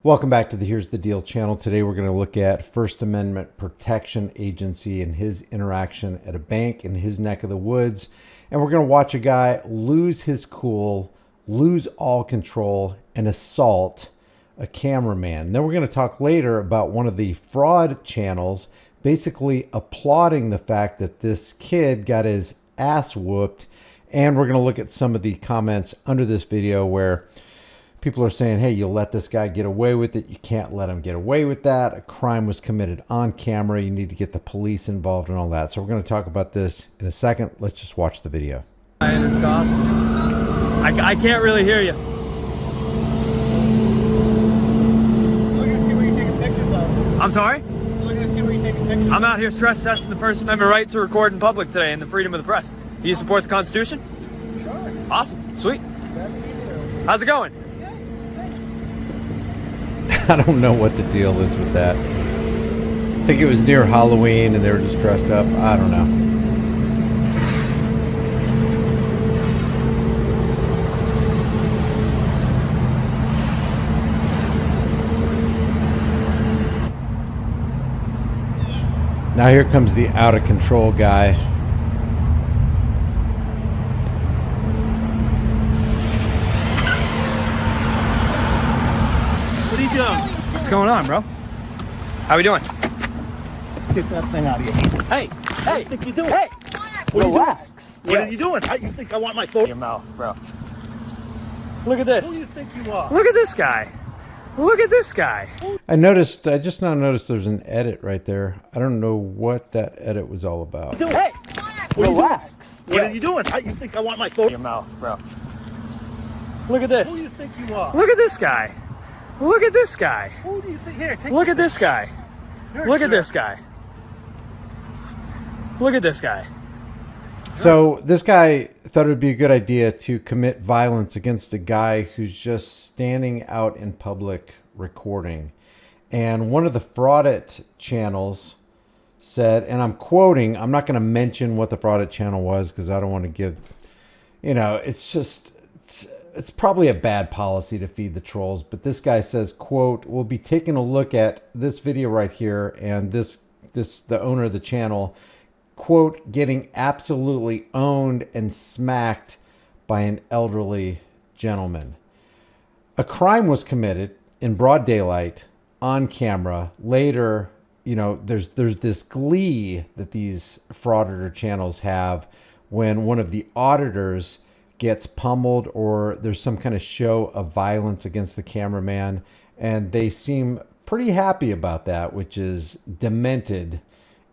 Welcome back to the Here's the Deal channel. Today we're going to look at First Amendment Protection Agency and his interaction at a bank in his neck of the woods. And we're going to watch a guy lose his cool, lose all control, and assault a cameraman. Then we're going to talk later about one of the fraud channels basically applauding the fact that this kid got his ass whooped. And we're going to look at some of the comments under this video where people are saying, hey, you'll let this guy get away with it. You can't let him get away with that. A crime was committed on camera. You need to get the police involved and all that. So we're going to talk about this in a second. Let's just watch the video. I can't really hear you. Looking to see what you're taking pictures of. I'm sorry? Looking to see what you're taking pictures I'm out here stress testing the First Amendment right to record in public today and the freedom of the press. Do you support the Constitution? Sure. Awesome. Sweet. How's it going? I don't know what the deal is with that. I think it was near Halloween and they were just dressed up. I don't know. Now here comes the out of control guy. What are you doing? What's going on, bro? How we doing? Get that thing out of your hand. Hey, What do you think you're doing? hey, What relax. What are you doing? You think I want my phone? Your mouth, bro. Look at Who do this. you think you are? Look at this guy. Look at this guy. I just now noticed there's an edit right there. I don't know what that edit was all about. Hey, relax. What are you doing? You think I want my phone? Your mouth, bro. Look at Who do this. you think you are? Look at this guy. Look at this guy. Who do you think? Here, take Look at this guy. You're a Look at jerk. this guy. Look at this guy. So this guy thought it would be a good idea to commit violence against a guy who's just standing out in public recording. And one of the fraudit channels said, and I'm quoting, I'm not going to mention what the fraudit channel was because I don't want to give, it's probably a bad policy to feed the trolls. But this guy says, quote, we'll be taking a look at this video right here and the owner of the channel, quote, getting absolutely owned and smacked by an elderly gentleman. A crime was committed in broad daylight on camera. Later, there's this glee that these frauditor channels have when one of the auditors gets pummeled or there's some kind of show of violence against the cameraman, and they seem pretty happy about that, which is demented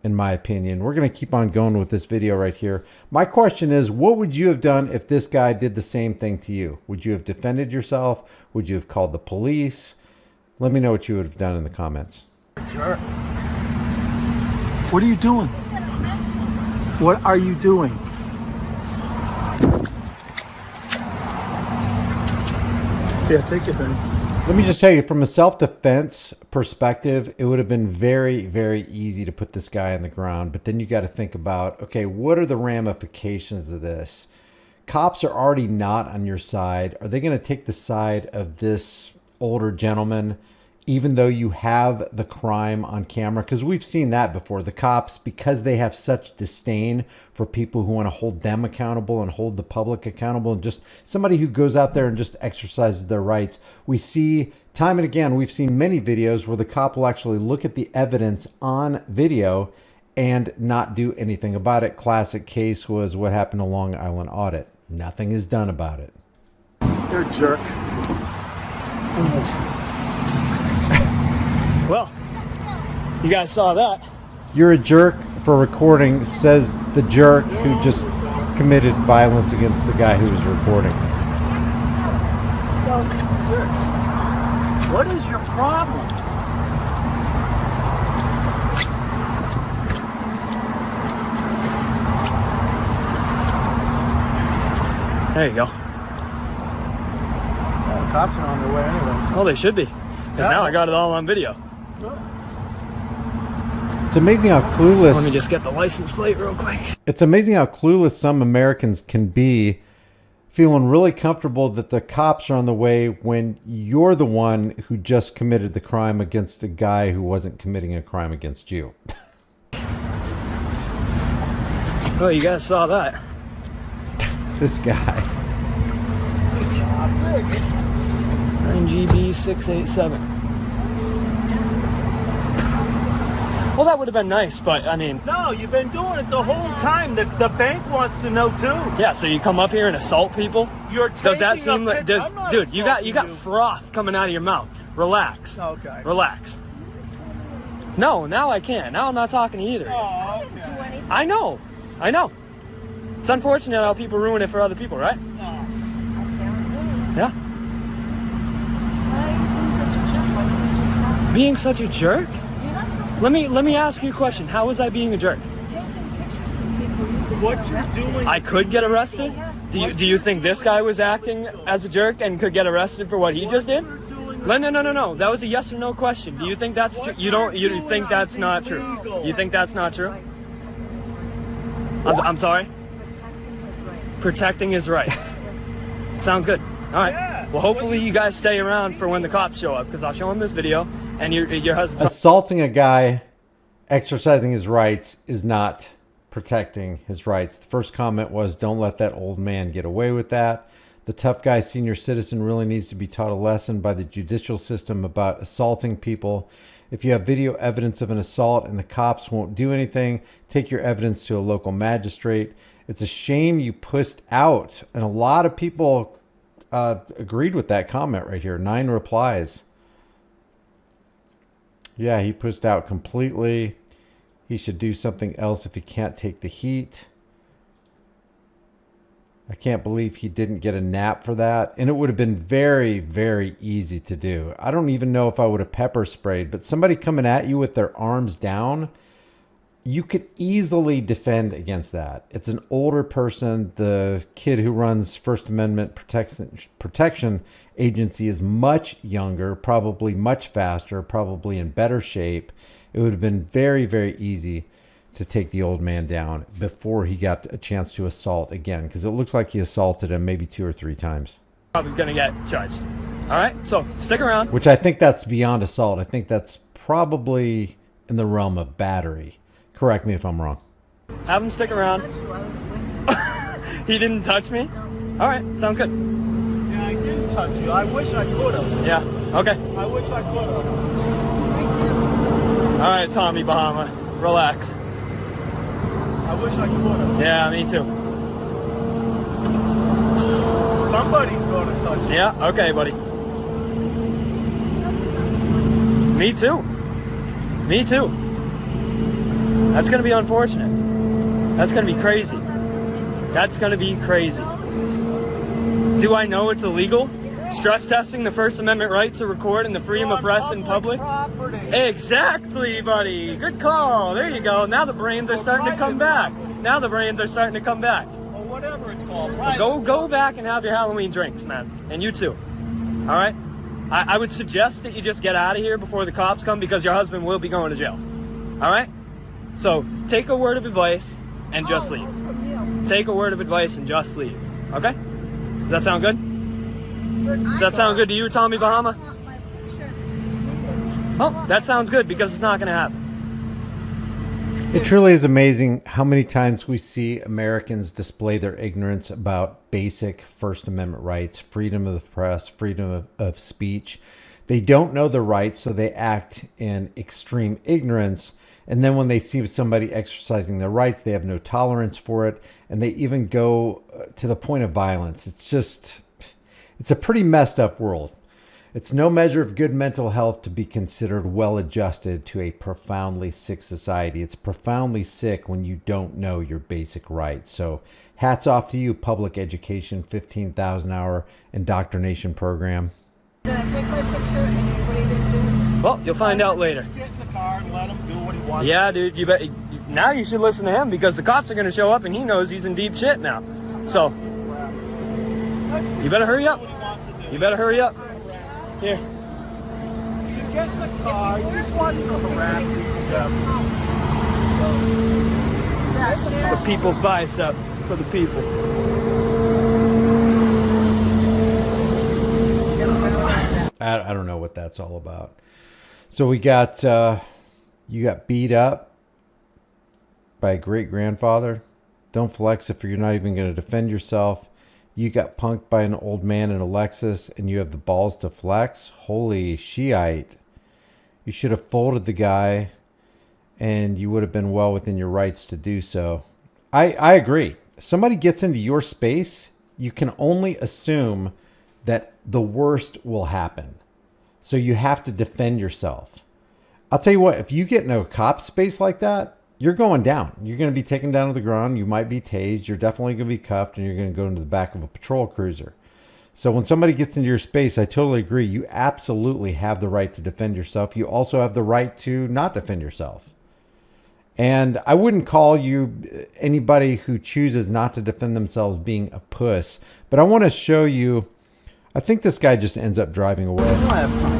in my opinion. We're going to keep on going with this video right here. My question is, what would you have done if this guy did the same thing to you? Would you have defended yourself? Would you have called the police? Let me know what you would have done in the comments. Sure. What are you doing? What are you doing? Yeah, take it, Benny. Let me just tell you, from a self-defense perspective, it would have been very, very easy to put this guy on the ground. But then you got to think about, okay, what are the ramifications of this? Cops are already not on your side. Are they going to take the side of this older gentleman, even though you have the crime on camera? Because we've seen that before. The cops, because they have such disdain for people who want to hold them accountable and hold the public accountable, and just somebody who goes out there and just exercises their rights. We see time and again, we've seen many videos where the cop will actually look at the evidence on video and not do anything about it. Classic case was what happened to Long Island Audit. Nothing is done about it. You're a jerk. Well, you guys saw that. You're a jerk for recording, says the jerk who just committed violence against the guy who was recording. What is your problem? There you go. The cops are on their way anyways. Well, they should be. Because now I got it all on video. It's amazing how clueless. Let me just get the license plate real quick. It's amazing how clueless some Americans can be feeling really comfortable that the cops are on the way when you're the one who just committed the crime against a guy who wasn't committing a crime against you. Oh, you guys saw that. This guy. 9GB687. Well, that would have been nice, but I mean... No, you've been doing it the whole time. The bank wants to know too. Yeah, so you come up here and assault people? You're Does that taking seem a like... pic- Does, I'm not dude, you got assaulting froth coming out of your mouth. Relax. Okay. Relax. No, now I can't. Now I'm not talking to either. Oh, okay. I know. I know. It's unfortunate how people ruin it for other people, right? Yeah. Being such a jerk? Let me ask you a question. How was I being a jerk? What you're doing... I could get arrested? Do you think this guy was acting as a jerk and could get arrested for what he just did? No. That was a yes or no question. Do you think that's true? You think that's not true? You think that's not true? I'm sorry? Protecting his rights. Sounds good. All right. Well, hopefully you guys stay around for when the cops show up, because I'll show them this video, and your husband... Assaulting a guy exercising his rights is not protecting his rights. The first comment was, don't let that old man get away with that. The tough guy senior citizen really needs to be taught a lesson by the judicial system about assaulting people. If you have video evidence of an assault and the cops won't do anything, take your evidence to a local magistrate. It's a shame you pushed out. And a lot of people agreed with that comment right here. 9 replies. Yeah, he pushed out completely. He should do something else if he can't take the heat. I can't believe he didn't get a nap for that. And it would have been very, very easy to do. I don't even know if I would have pepper sprayed, but somebody coming at you with their arms down, you could easily defend against that. It's an older person. The kid who runs First Amendment protection agency is much younger, probably much faster, probably in better shape. It would have been very, very easy to take the old man down before he got a chance to assault again, because it looks like he assaulted him maybe 2 or 3 times. Probably gonna get charged. All right, so stick around. Which I think that's beyond assault. I think that's probably in the realm of battery. Correct me if I'm wrong. Have him stick around. He didn't touch me? All right, sounds good. Yeah, I didn't touch you. I wish I could have. Yeah, okay. I wish I could have. All right, Tommy Bahama, relax. I wish I could have. Yeah, me too. Somebody's going to touch you. Yeah, okay, buddy. Me too. Me too. That's going to be unfortunate. That's going to be crazy. That's going to be crazy. Do I know it's illegal? Stress testing the First Amendment right to record and the freedom of press in public? Exactly, buddy. Good call. There you go. Now the brains are starting to come back. Now the brains are starting to come back. Or whatever it's called. Go back and have your Halloween drinks, man. And you too. All right? I would suggest that you just get out of here before the cops come, because your husband will be going to jail. All right? So take a word of advice and just leave. Take a word of advice and just leave. Okay? Does that sound good? Does that sound good to you, Tommy Bahama? Oh, that sounds good, because it's not going to happen. It truly is amazing how many times we see Americans display their ignorance about basic First Amendment rights, freedom of the press, freedom of speech. They don't know the rights, so they act in extreme ignorance. And then when they see somebody exercising their rights, they have no tolerance for it. And they even go to the point of violence. It's a pretty messed up world. It's no measure of good mental health to be considered well adjusted to a profoundly sick society. It's profoundly sick when you don't know your basic rights. So hats off to you, public education, 15,000 hour indoctrination program. Can I take my picture and what are you going to do? Well, you'll find out later. Just get in the car and let him do what he wants. Yeah, dude, you bet. Now you should listen to him, because the cops are going to show up and he knows he's in deep shit now. So you better hurry up. You better hurry up. Here. You get in the car, he just wants to harass people. The people's bicep for the people. I don't know what that's all about. So we got, you got beat up by a great grandfather. Don't flex if you're not even going to defend yourself. You got punked by an old man in a Lexus and you have the balls to flex. Holy Shiite. You should have folded the guy and you would have been well within your rights to do so. I agree. If somebody gets into your space, you can only assume that the worst will happen. So you have to defend yourself. I'll tell you what, if you get in a cop space like that, you're going down. You're going to be taken down to the ground. You might be tased. You're definitely going to be cuffed and you're going to go into the back of a patrol cruiser. So when somebody gets into your space, I totally agree. You absolutely have the right to defend yourself. You also have the right to not defend yourself. And I wouldn't call you anybody who chooses not to defend themselves being a puss. But I want to show you, I think this guy just ends up driving away. I don't have time.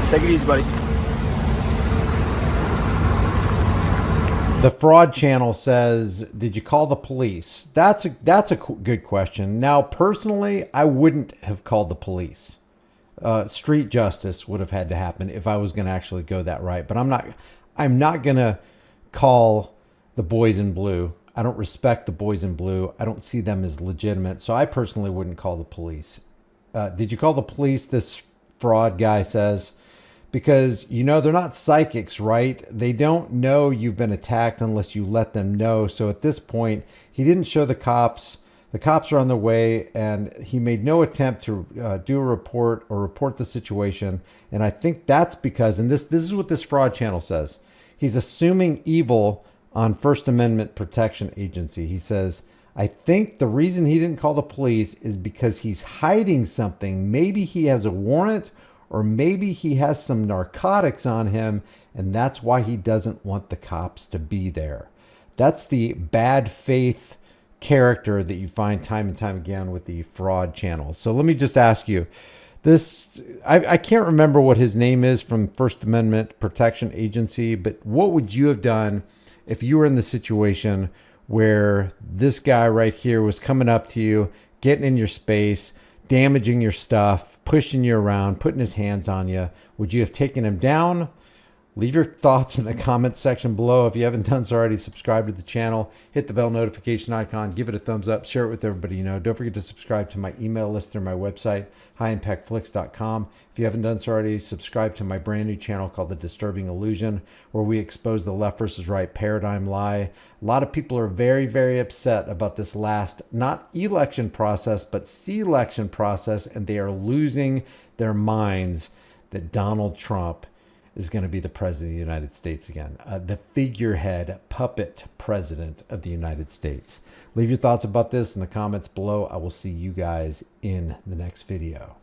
Take it easy, buddy. The fraud channel says, did you call the police? That's a good question. Now, personally, I wouldn't have called the police. Street justice would have had to happen if I was going to actually go that right. But I'm not going to call the boys in blue. I don't respect the boys in blue. I don't see them as legitimate. So I personally wouldn't call the police. Did you call the police? This fraud guy says. Because, you know, they're not psychics, right? They don't know you've been attacked unless you let them know. So at this point, he didn't show the cops. The cops are on their way, and he made no attempt to do a report or report the situation. And I think that's because, and this is what this fraud channel says, he's assuming evil on First Amendment Protection Agency. He says, I think the reason he didn't call the police is because he's hiding something. Maybe he has a warrant, or maybe he has some narcotics on him, and that's why he doesn't want the cops to be there. That's the bad faith character that you find time and time again with the fraud channel. So let me just ask you, this, I can't remember what his name is from First Amendment Protection Agency, but what would you have done if you were in the situation where this guy right here was coming up to you, getting in your space, damaging your stuff, pushing you around, putting his hands on you? Would you have taken him down? Leave your thoughts in the comments section below. If you haven't done so already, subscribe to the channel, hit the bell notification icon, give it a thumbs up, share it with everybody you know. Don't forget to subscribe to my email list through my website, highimpactflix.com. If you haven't done so already, subscribe to my brand new channel called The Disturbing Illusion, where we expose the left versus right paradigm lie. A lot of people are very, very upset about this last, not election process, but selection process, and they are losing their minds that Donald Trump is going to be the president of the United States again. The figurehead puppet president of the United States. Leave your thoughts about this in the comments below. I will see you guys in the next video.